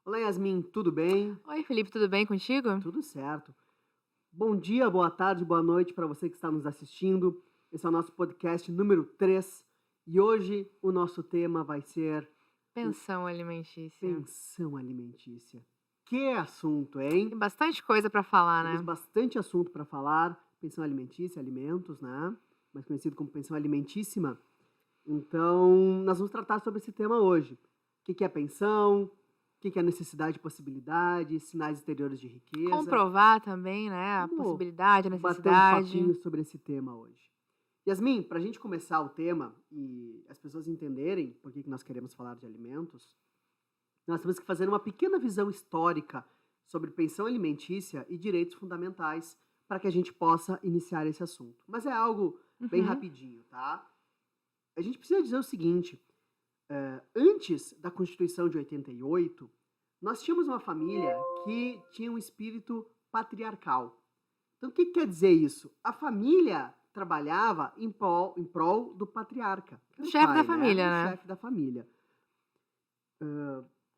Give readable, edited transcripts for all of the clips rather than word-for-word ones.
Olá, Yasmin, tudo bem? Oi, Felipe, tudo bem contigo? Tudo certo. Bom dia, boa tarde, boa noite para você que está nos assistindo. Esse é o nosso podcast número 3 e hoje o nosso tema vai ser o Pensão alimentícia. pensão alimentícia. Que assunto, hein? Tem bastante coisa pra falar, Temos né? bastante assunto para falar. Pensão alimentícia, alimentos, né? Mais conhecido como pensão alimentíssima. Então, nós vamos tratar sobre esse tema hoje. O que é pensão? O que é necessidade e possibilidade? Sinais exteriores de riqueza? Comprovar também, né? A Vamos possibilidade, a bater um necessidade. papinho sobre esse tema hoje. Yasmin, para a gente começar o tema e as pessoas entenderem por que nós queremos falar de alimentos, nós temos que fazer uma pequena visão histórica sobre pensão alimentícia e direitos fundamentais para que a gente possa iniciar esse assunto. Mas é algo bem rapidinho, tá? A gente precisa dizer o seguinte: antes da Constituição de 88, nós tínhamos uma família que tinha um espírito patriarcal. Então, o que quer dizer isso? A família trabalhava em prol do patriarca. Que era Do o chefe pai, da família, O né? chefe da família.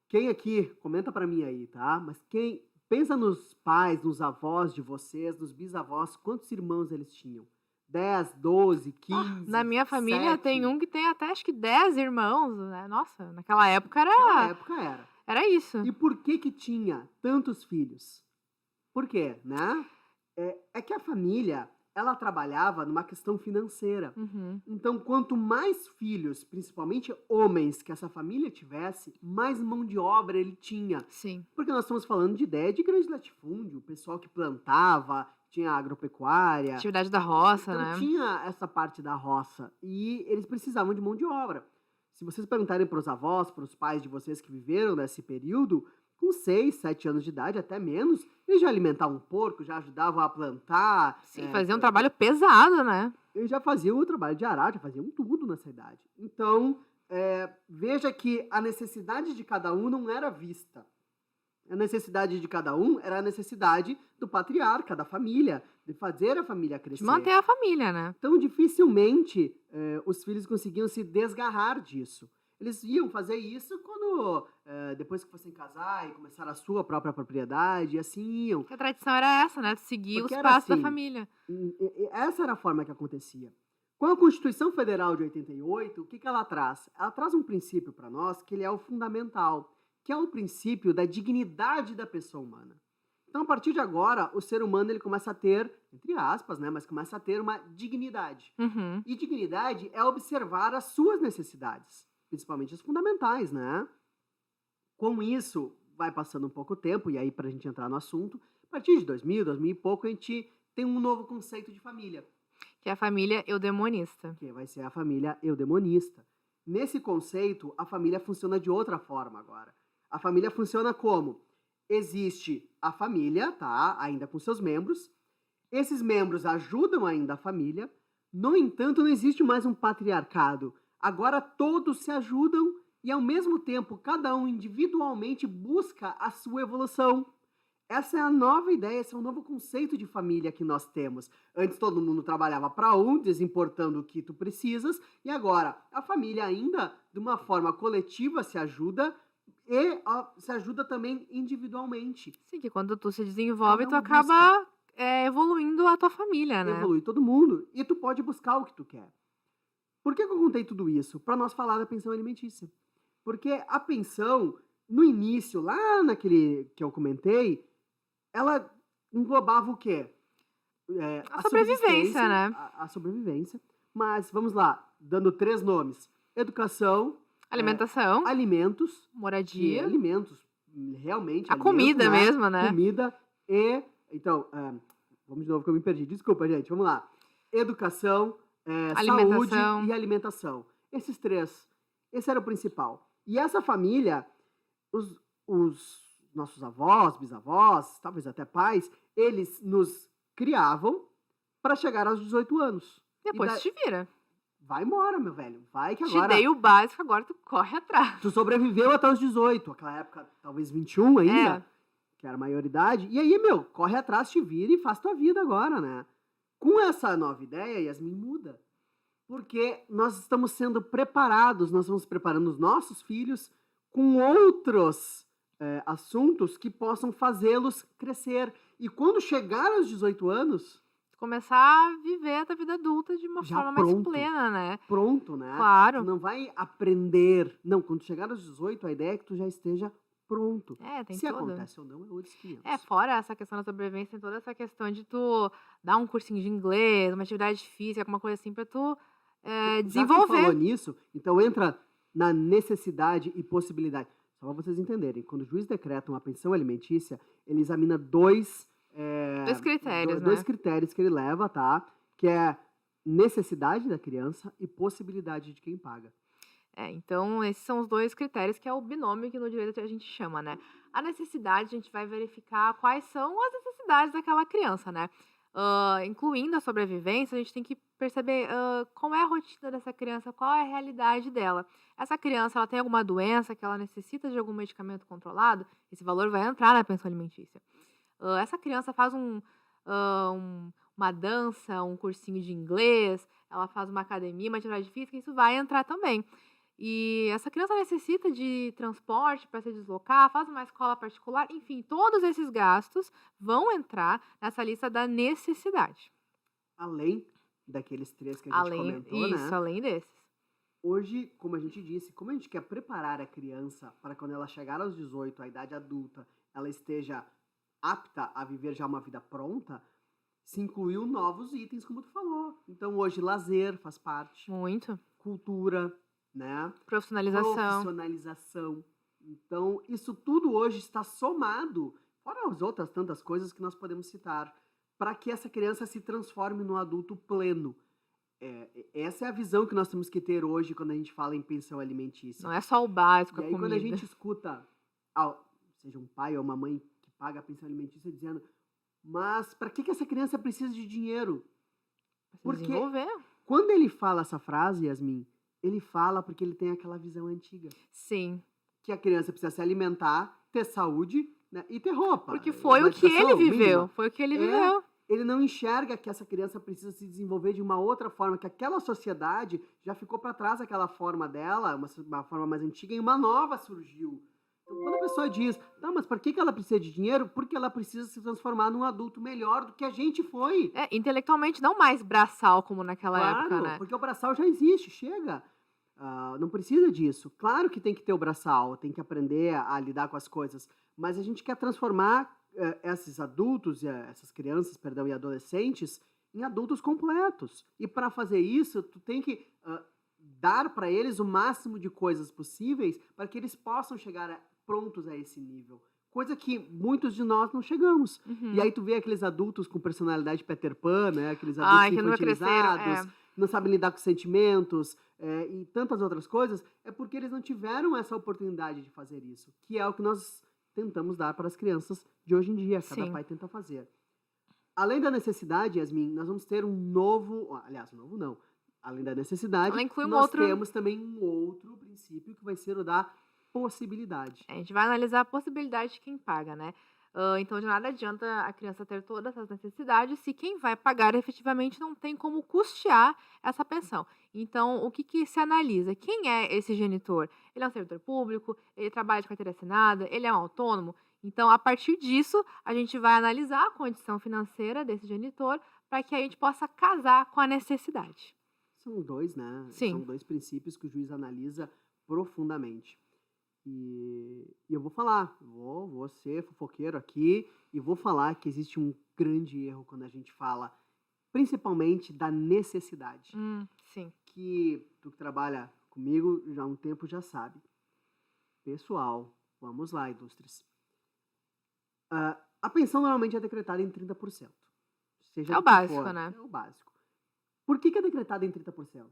Quem aqui, comenta para mim aí, tá? Mas quem pensa nos pais, nos avós de vocês, nos bisavós, quantos irmãos eles tinham? 10, 12, 15, Na minha família 7? tem um que tem até acho que 10 irmãos, né? Nossa, naquela época Naquela época era. era isso. E por que tinha tantos filhos? Por quê, né? É que a família, ela trabalhava numa questão financeira. Então, quanto mais filhos, principalmente homens, que essa família tivesse, mais mão de obra ele tinha. Sim. Porque nós estamos falando de ideia de grande latifúndio, o pessoal que plantava, tinha agropecuária. Atividade da roça, Então, né? tinha essa parte da roça e eles precisavam de mão de obra. Se vocês perguntarem para os avós, para os pais de vocês que viveram nesse período, com 6, 7 anos de idade, até menos, eles já alimentavam um porco, já ajudavam a plantar. Sim, fazia um trabalho pesado, né? Eles já faziam o trabalho de arar, já faziam tudo nessa idade. Então, veja que a necessidade de cada um não era vista. A necessidade de cada um era a necessidade do patriarca, da família, de fazer a família crescer. De manter a família, né? Então, dificilmente os filhos conseguiam se desgarrar disso. Eles iam fazer isso quando, depois que fossem casar e começar a sua própria propriedade, e assim iam. Porque a tradição era essa, né? Seguir Porque os era passos da assim. família. Essa era a forma que acontecia. Com a Constituição Federal de 88, o que ela traz? Ela traz um princípio para nós que ele é o fundamental, que é o princípio da dignidade da pessoa humana. Então, a partir de agora, o ser humano ele começa a ter, entre aspas, né, mas começa a ter uma dignidade. E dignidade é observar as suas necessidades, principalmente as fundamentais, né? Com isso, vai passando um pouco tempo, e aí para a gente entrar no assunto, a partir de 2000 e pouco, a gente tem um novo conceito de família. Que é a família eudemonista. Que vai ser a família eudemonista. Nesse conceito, a família funciona de outra forma agora. A família funciona como? Existe a família, tá? Ainda com seus membros. Esses membros ajudam ainda a família. No entanto, não existe mais um patriarcado. Agora todos se ajudam e, ao mesmo tempo, cada um individualmente busca a sua evolução. Essa é a nova ideia, esse é o novo conceito de família que nós temos. Antes todo mundo trabalhava para um, desimportando o que tu precisas, e agora a família ainda, de uma forma coletiva, se ajuda e se ajuda também individualmente. Sim, que quando tu se desenvolve, Cada um tu acaba evoluindo a tua família, né? Evolui todo mundo e tu pode buscar o que tu quer. Por que eu contei tudo isso? Para nós falar da pensão alimentícia. Porque a pensão, no início, lá naquele que eu comentei, ela englobava o quê? A sobrevivência, né? A sobrevivência. Mas, vamos lá, dando 3 nomes. Educação, Alimentação, alimentos, que moradia, alimentos, realmente. a comida mesmo, né? Comida e... Então, vamos de novo que eu me perdi. Desculpa, gente, vamos lá. Educação, saúde e alimentação. Esses 3, esse era o principal. E essa família, os nossos avós, bisavós, talvez até pais, eles nos criavam para chegar aos 18 anos. Depois te vira. Vai embora, meu velho. Vai que agora... Te dei o básico, agora tu corre atrás. Tu sobreviveu até os 18. Aquela época, talvez 21 ainda, que era a maioridade. E aí, meu, corre atrás, te vira e faz tua vida agora, né? Com essa nova ideia, Yasmin, muda. Porque nós estamos sendo preparados, nós estamos preparando os nossos filhos com outros assuntos que possam fazê-los crescer. E quando chegar aos 18 anos, Começar a viver a vida adulta de uma já forma mais pronto. plena, né? Pronto, né? Tu Claro. não vai aprender. Não, quando chegar aos 18, a ideia é que tu já esteja pronto. Tem Se todo. acontece ou não, é outros 500. Fora essa questão da sobrevivência, tem toda essa questão de tu dar um cursinho de inglês, uma atividade física, alguma coisa assim, pra tu Já que tu desenvolver. falou nisso, então entra na necessidade e possibilidade. Só para vocês entenderem, quando o juiz decreta uma pensão alimentícia, ele examina dois Critérios, dois né? critérios que ele leva, tá? Que é necessidade da criança e possibilidade de quem paga. Então, esses são os 2 critérios, que é o binômio que no direito a gente chama, né. A necessidade, a gente vai verificar quais são as necessidades daquela criança, né. Incluindo a sobrevivência, a gente tem que perceber, qual é a rotina dessa criança, qual é a realidade dela. Essa criança, ela tem alguma doença que ela necessita de algum medicamento controlado, esse valor vai entrar na pensão alimentícia. Essa criança faz uma dança, um cursinho de inglês, ela faz uma academia, uma atividade física, isso vai entrar também. E essa criança necessita de transporte para se deslocar, faz uma escola particular, enfim, todos esses gastos vão entrar nessa lista da necessidade. Além daqueles 3 que a gente comentou, né? Além desses. Hoje, como a gente disse, como a gente quer preparar a criança para quando ela chegar aos 18, a idade adulta, ela esteja apta a viver já uma vida pronta, se incluiu novos itens, como tu falou. Então, hoje, lazer faz parte, Muito. cultura, né? Profissionalização. Então, isso tudo hoje está somado, fora as outras tantas coisas que nós podemos citar, para que essa criança se transforme num adulto pleno. Essa é a visão que nós temos que ter hoje quando a gente fala em pensão alimentícia. Não é só o básico, E a aí, quando a comida. gente escuta, seja um pai ou uma mãe que paga a pensão alimentícia dizendo, mas para que essa criança precisa de dinheiro? Pra se Porque desenvolver. quando ele fala essa frase, Yasmin, ele fala porque ele tem aquela visão antiga. Sim. Que a criança precisa se alimentar, ter saúde, né, e ter roupa. Porque foi uma o que ele educação viveu. mínima. Foi o que ele viveu. Ele não enxerga que essa criança precisa se desenvolver de uma outra forma, que aquela sociedade já ficou para trás aquela forma dela, uma forma mais antiga, e uma nova surgiu. Então, quando a pessoa diz, tá, mas por que ela precisa de dinheiro? Porque ela precisa se transformar num adulto melhor do que a gente foi. Intelectualmente não mais braçal como naquela época, né? Porque o braçal já existe, chega. Não precisa disso. Claro que tem que ter o braçal, tem que aprender a lidar com as coisas, mas a gente quer transformar esses adultos, essas crianças, perdão, e adolescentes em adultos completos. E para fazer isso, tu tem que dar para eles o máximo de coisas possíveis para que eles possam chegar prontos a esse nível. Coisa que muitos de nós não chegamos. Uhum. E aí tu vê aqueles adultos com personalidade Peter Pan, né? Aqueles adultos que nunca infantilizados, cresceram. não sabem lidar com sentimentos e tantas outras coisas, é porque eles não tiveram essa oportunidade de fazer isso, que é o que nós tentamos dar para as crianças de hoje em dia, cada Sim. pai tenta fazer. Além da necessidade, Yasmin, nós vamos ter um novo, aliás, um novo não, além da necessidade, Ela inclui nós outro... temos também um outro princípio que vai ser o da possibilidade. A gente vai analisar a possibilidade de quem paga, né? Então, de nada adianta a criança ter todas essas necessidades se quem vai pagar efetivamente não tem como custear essa pensão. Então, o que se analisa? Quem é esse genitor? Ele é um servidor público? Ele trabalha de carteira assinada? Ele é um autônomo? Então, a partir disso, a gente vai analisar a condição financeira desse genitor para que a gente possa casar com a necessidade. São dois, né? Sim. São dois princípios que o juiz analisa profundamente. E eu vou falar, vou ser fofoqueiro aqui e vou falar que existe um grande erro quando a gente fala, principalmente da necessidade. Sim. Que tu que trabalha comigo já há um tempo já sabe. Pessoal, vamos lá, Ilustres. A pensão normalmente é decretada em 30%. Seja É o do que básico, for, né? É o básico. Por que é decretada em 30%?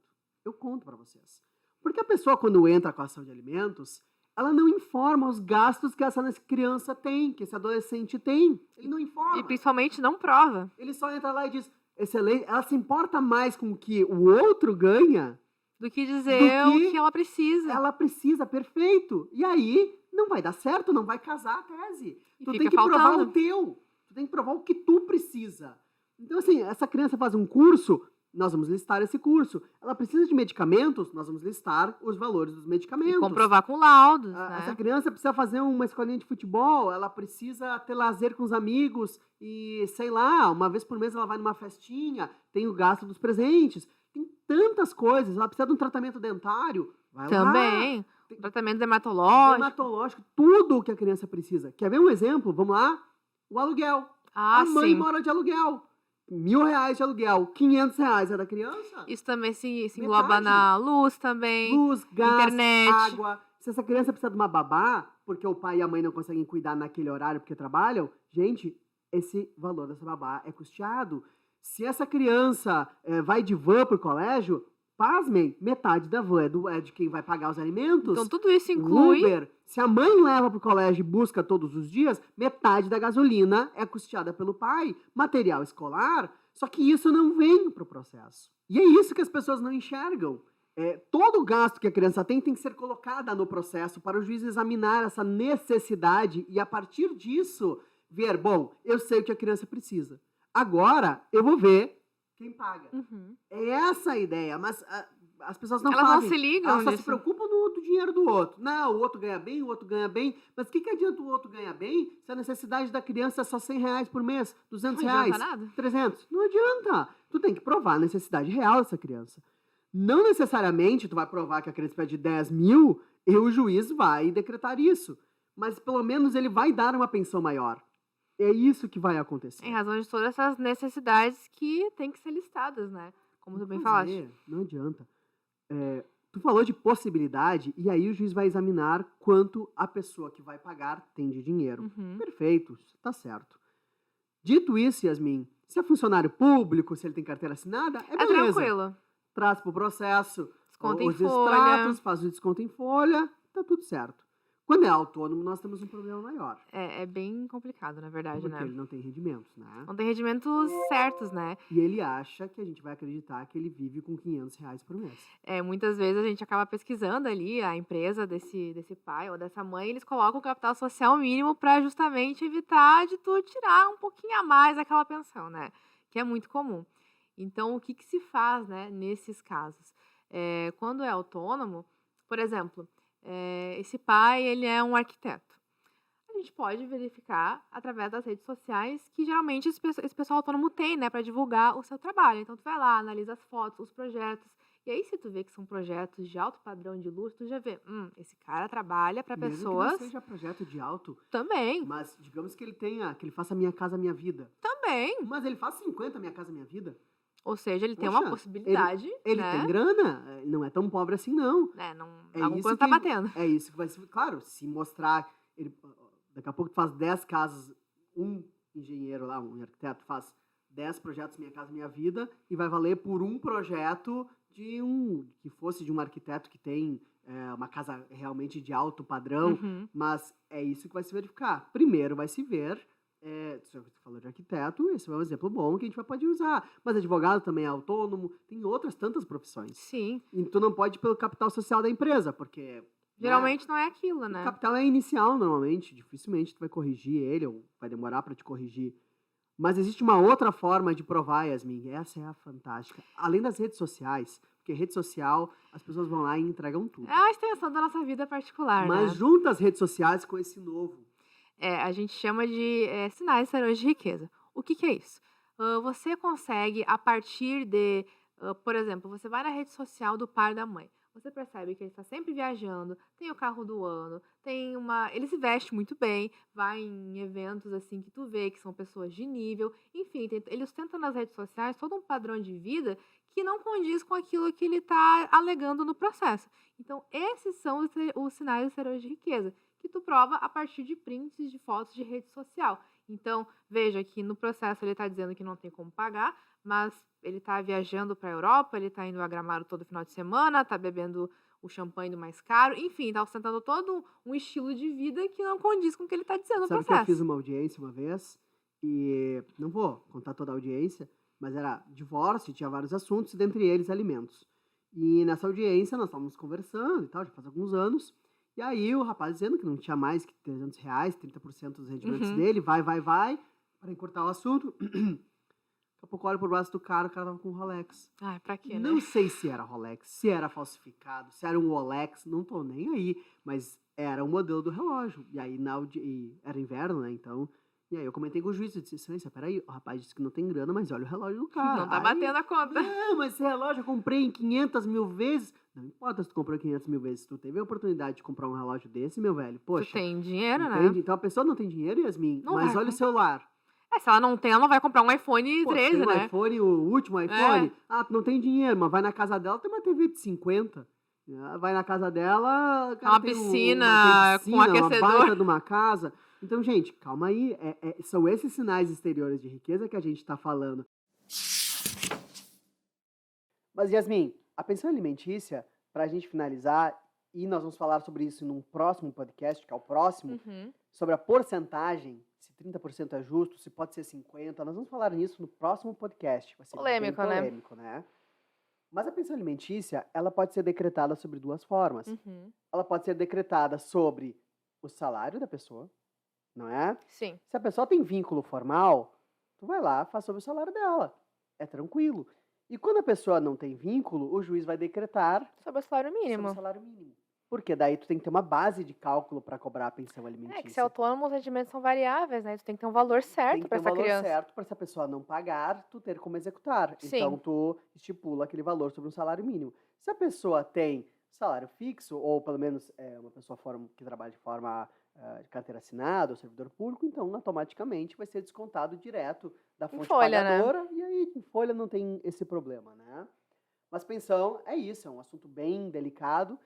Eu conto para vocês. Porque a pessoa, quando entra com a ação de alimentos, ela não informa os gastos que essa criança tem, que esse adolescente tem. Ele não informa. E principalmente não prova. Ele só entra lá e diz, excelente, ela se importa mais com o que o outro ganha do que dizer o que ela precisa. Ela precisa, perfeito. E aí, não vai dar certo, não vai casar a tese. Tu tem que faltando. provar o teu. Tu tem que provar o que tu precisa. Então, assim, essa criança faz um curso, nós vamos listar esse curso. Ela precisa de medicamentos, nós vamos listar os valores dos E medicamentos. comprovar com laudos, Essa né? criança precisa fazer uma escolinha de futebol, ela precisa ter lazer com os amigos e, sei lá, uma vez por mês ela vai numa festinha, tem o gasto dos presentes, tem tantas coisas, ela precisa de um tratamento dentário, vai lá. Também. Tem- Tratamento dermatológico. Dermatológico, tudo o que a criança precisa. Quer ver um exemplo? Vamos lá? O aluguel. Ah, A mãe sim. mora de aluguel. R$ 1.000 de aluguel, R$ 500 é da criança. Isso também se engloba Metade. na luz também. Luz, gás, internet. água. Se essa criança precisa de uma babá, porque o pai e a mãe não conseguem cuidar naquele horário porque trabalham, gente, esse valor dessa babá é custeado. Se essa criança vai de van pro colégio, pasmem, metade da van é de quem vai pagar os alimentos. Então, tudo isso O inclui. Uber, se a mãe leva pro colégio e busca todos os dias, metade da gasolina é custeada pelo pai, material escolar, só que isso não vem pro processo. E é isso que as pessoas não enxergam. Todo o gasto que a criança tem que ser colocada no processo para o juiz examinar essa necessidade e, a partir disso, ver, bom, eu sei o que a criança precisa. Agora, eu vou ver quem paga. Uhum. É essa a ideia, mas as pessoas não Elas não fazem. se ligam Elas só se nisso. preocupam do dinheiro do outro. Não, o outro ganha bem, o outro ganha bem. Mas o que adianta o outro ganhar bem se a necessidade da criança é só R$ 100 por mês, Não R$ 200, adianta nada. 300? Não adianta. Tu tem que provar a necessidade real dessa criança. Não necessariamente tu vai provar que a criança pede 10 mil e o juiz vai decretar isso. Mas pelo menos ele vai dar uma pensão maior. É isso que vai acontecer. Em razão de todas essas necessidades que têm que ser listadas, né? Como tu bem falaste. Não adianta. Tu falou de possibilidade, e aí o juiz vai examinar quanto a pessoa que vai pagar tem de dinheiro. Uhum. Perfeito, tá certo. Dito isso, Yasmin, se é funcionário público, se ele tem carteira assinada, É beleza. tranquilo. Traz pro processo Desconto em os folha. extratos, faz o desconto em folha, tá tudo certo. Quando é autônomo, nós temos um problema maior. É bem complicado, na verdade, Porque né? ele não tem rendimentos, né? Não tem rendimentos certos, né? E ele acha que a gente vai acreditar que ele vive com R$ 500 por mês. Muitas vezes a gente acaba pesquisando ali a empresa desse pai ou dessa mãe, eles colocam o capital social mínimo para justamente evitar de tu tirar um pouquinho a mais daquela pensão, né? Que é muito comum. Então, o que se faz, né, nesses casos? Quando é autônomo, por exemplo, esse pai, ele é um arquiteto. A gente pode verificar através das redes sociais que geralmente esse pessoal autônomo tem, né, para divulgar o seu trabalho. Então, tu vai lá, analisa as fotos, os projetos. E aí, se tu vê que são projetos de alto padrão de luxo, tu já vê, esse cara trabalha para Mesmo pessoas. que não seja projeto de alto, Também. mas digamos que ele faça Minha Casa Minha Vida. Também. Mas ele faz 50 Minha Casa Minha Vida. Ou seja, ele tem Poxa, uma possibilidade, Ele né? tem grana, não é tão pobre assim, não. Alguma coisa tá batendo. É isso que vai ser. Claro, se mostrar. Daqui a pouco tu faz 10 casas, um engenheiro lá, um arquiteto, faz 10 projetos Minha Casa Minha Vida e vai valer por um projeto que fosse de um arquiteto que tem uma casa realmente de alto padrão, Uhum. mas é isso que vai se verificar. Primeiro vai se ver. Você falou de arquiteto, esse é um exemplo bom que a gente pode usar. Mas advogado também é autônomo, tem outras tantas profissões. Sim. E tu não pode ir pelo capital social da empresa, porque Geralmente não é aquilo, o né? capital é inicial normalmente, dificilmente tu vai corrigir ele ou vai demorar para te corrigir. Mas existe uma outra forma de provar, Yasmin, essa é a fantástica. Além das redes sociais, porque rede social, as pessoas vão lá e entregam tudo. É a extensão da nossa vida particular, Mas né? junta as redes sociais com esse novo. A gente chama de sinais exteriores de riqueza. O que é isso? Você consegue, a partir de, por exemplo, você vai na rede social do pai e da mãe. Você percebe que ele está sempre viajando, tem o carro do ano, ele se veste muito bem, vai em eventos assim que tu vê que são pessoas de nível, enfim, ele ostenta nas redes sociais todo um padrão de vida que não condiz com aquilo que ele está alegando no processo. Então, esses são os sinais exteriores de riqueza, que tu prova a partir de prints de fotos de rede social. Então, veja que no processo ele está dizendo que não tem como pagar, mas ele está viajando para a Europa, ele está indo a Gramado todo final de semana, está bebendo o champanhe do mais caro, enfim, está ostentando todo um estilo de vida que não condiz com o que ele está dizendo no Sabe que processo. eu fiz uma audiência uma vez e não vou contar toda a audiência, mas era divórcio, tinha vários assuntos, dentre eles alimentos. E nessa audiência nós estávamos conversando e tal, já faz alguns anos. E aí o rapaz dizendo que não tinha mais que R$ 300, 30% dos rendimentos dele, vai, para encurtar o assunto. Daqui a pouco eu olho pro braço do cara, o cara tava com um Rolex. Ai, pra quê, né? Não sei se era Rolex, se era falsificado, se era um Rolex, não tô nem aí. Mas era o modelo do relógio. E aí, e era inverno, né? Então. E aí eu comentei com o juiz, eu disse, Silêncio, peraí, o rapaz disse que não tem grana, mas olha o relógio do cara. Não tá Aí, batendo a conta. não, mas esse relógio eu comprei em 500 mil vezes. Não importa se tu comprou 500 mil vezes, se tu teve a oportunidade de comprar um relógio desse, meu velho, Tu poxa, tem dinheiro, entende? né? Então a pessoa não tem dinheiro, Yasmin, Não mas vai olha o comprar. celular. Se ela não tem, ela não vai comprar um iPhone Pô, tu 13, tem um né? iPhone, o último iPhone, tu não tem dinheiro, mas vai na casa dela, tem uma TV de 50. Vai na casa dela, cara, Uma tem piscina com uma aquecedor. baita de uma casa. Então, gente, calma aí. São esses sinais exteriores de riqueza que a gente tá falando. Mas, Yasmin, a pensão alimentícia, pra gente finalizar, e nós vamos falar sobre isso num próximo podcast, que é o próximo, Uhum. sobre a porcentagem, se 30% é justo, se pode ser 50%, nós vamos falar nisso no próximo podcast. Vai ser Polêmico, bem né? polêmico, né? Mas a pensão alimentícia, ela pode ser decretada sobre duas formas. Uhum. Ela pode ser decretada sobre o salário da pessoa, não é? Sim. Se a pessoa tem vínculo formal, tu vai lá, faz sobre o salário dela. É tranquilo. E quando a pessoa não tem vínculo, o juiz vai decretar Sobre o salário sobre mínimo. o salário mínimo. Porque daí tu tem que ter uma base de cálculo para cobrar a pensão alimentícia. É que se é autônomo, os rendimentos são variáveis, né? Tu tem que ter um valor Tem certo que pra ter um essa valor criança. certo para se a pessoa não pagar, tu ter como executar. Sim. Então tu estipula aquele valor sobre um salário mínimo. Se a pessoa tem salário fixo, ou pelo menos uma pessoa que trabalha de forma de carteira assinada ou servidor público, então automaticamente vai ser descontado direto da fonte folha, né? pagadora, e aí em folha não tem esse problema, né? Mas pensão é isso, é um assunto bem delicado.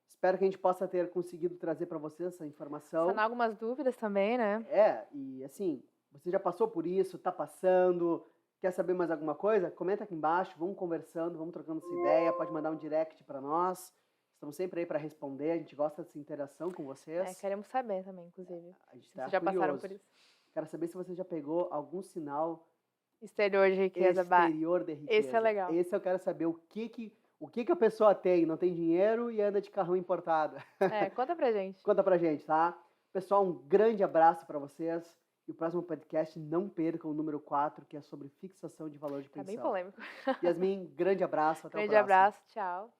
Espero que a gente possa ter conseguido trazer para vocês essa informação. Sanar algumas dúvidas também, né? E assim, você já passou por isso, tá passando, quer saber mais alguma coisa? Comenta aqui embaixo, vamos conversando, vamos trocando essa ideia, pode mandar um direct para nós. Estamos sempre aí para responder, a gente gosta dessa interação com vocês. Queremos saber também, inclusive. A gente Se tá vocês já passaram curioso. por isso. Quero saber se você já pegou algum sinal Exterior de riqueza. exterior de riqueza. Esse é legal. Esse eu quero saber o que a pessoa tem, não tem dinheiro e anda de carrão importado. Conta pra gente. Conta pra gente, tá? Pessoal, um grande abraço pra vocês. E o próximo podcast, não percam o número 4, que é sobre fixação de valor de pensão. Tá bem polêmico. Yasmin, grande abraço. Até o próximo. Grande abraço, tchau.